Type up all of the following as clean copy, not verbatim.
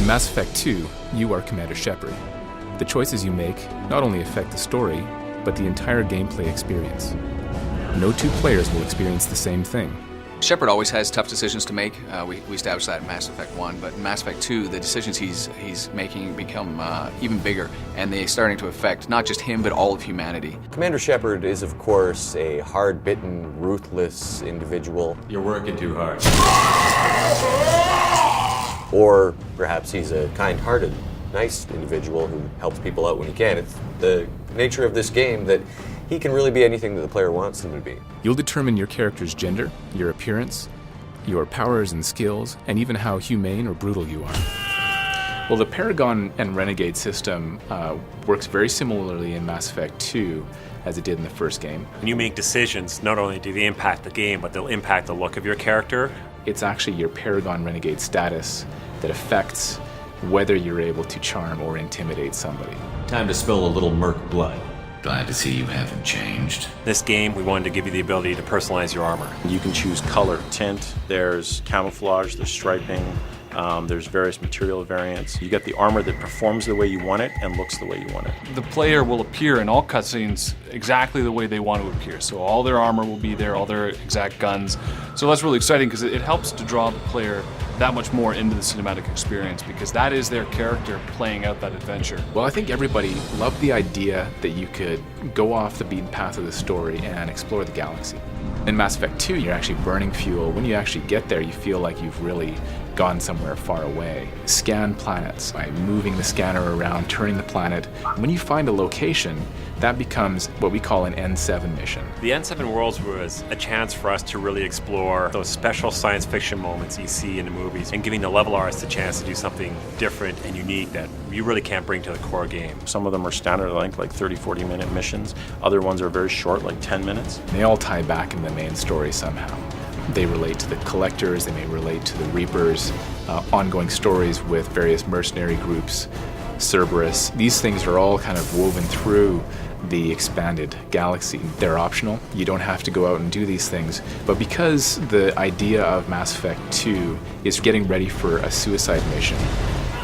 In Mass Effect 2, you are Commander Shepard. The choices you make not only affect the story, but the entire gameplay experience. No two players will experience the same thing. Shepard always has tough decisions to make. We established that in Mass Effect 1, but in Mass Effect 2, the decisions he's making become even bigger, and they're starting to affect not just him, but all of humanity. Commander Shepard is, of course, a hard-bitten, ruthless individual. You're working too hard. Or perhaps he's a kind-hearted, nice individual who helps people out when he can. It's the nature of this game that he can really be anything that the player wants him to be. You'll determine your character's gender, your appearance, your powers and skills, and even how humane or brutal you are. Well, the Paragon and Renegade system works very similarly in Mass Effect 2 as it did in the first game. When you make decisions, not only do they impact the game, but they'll impact the look of your character. It's actually your Paragon Renegade status that affects whether you're able to charm or intimidate somebody. Time to spill a little merc blood. Glad to see you haven't changed. This game, we wanted to give you the ability to personalize your armor. You can choose color, tint, there's camouflage, there's striping, there's various material variants. You get the armor that performs the way you want it and looks the way you want it. The player will appear in all cutscenes exactly the way they want to appear. So all their armor will be there, all their exact guns. So that's really exciting because it helps to draw the player that much more into the cinematic experience because that is their character playing out that adventure. Well, I think everybody loved the idea that you could go off the beaten path of the story and explore the galaxy. In Mass Effect 2, you're actually burning fuel. When you actually get there, you feel like you've really gone somewhere far away. Scan planets by moving the scanner around, turning the planet. When you find a location, that becomes what we call an N7 mission. The N7 Worlds was a chance for us to really explore those special science fiction moments you see in the movies and giving the level artists a chance to do something different and unique that you really can't bring to the core game. Some of them are standard length, like 30, 40-minute missions. Other ones are very short, like 10 minutes. They all tie back in the main story somehow. They relate to the Collectors, they may relate to the Reapers, ongoing stories with various mercenary groups, Cerberus. These things are all kind of woven through the expanded galaxy. They're optional. You don't have to go out and do these things. But because the idea of Mass Effect 2 is getting ready for a suicide mission,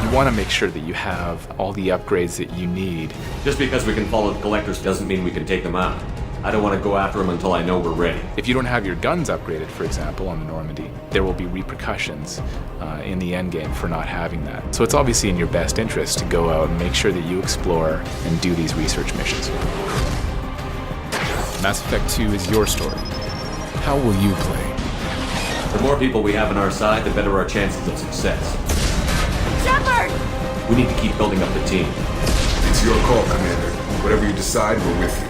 you want to make sure that you have all the upgrades that you need. Just because we can follow the Collectors doesn't mean we can take them out. I don't want to go after them until I know we're ready. If you don't have your guns upgraded, for example, on the Normandy, there will be repercussions in the endgame for not having that. So it's obviously in your best interest to go out and make sure that you explore and do these research missions. Mass Effect 2 is your story. How will you play? The more people we have on our side, the better our chances of success. Shepard! We need to keep building up the team. It's your call, Commander. Whatever you decide, we're with you.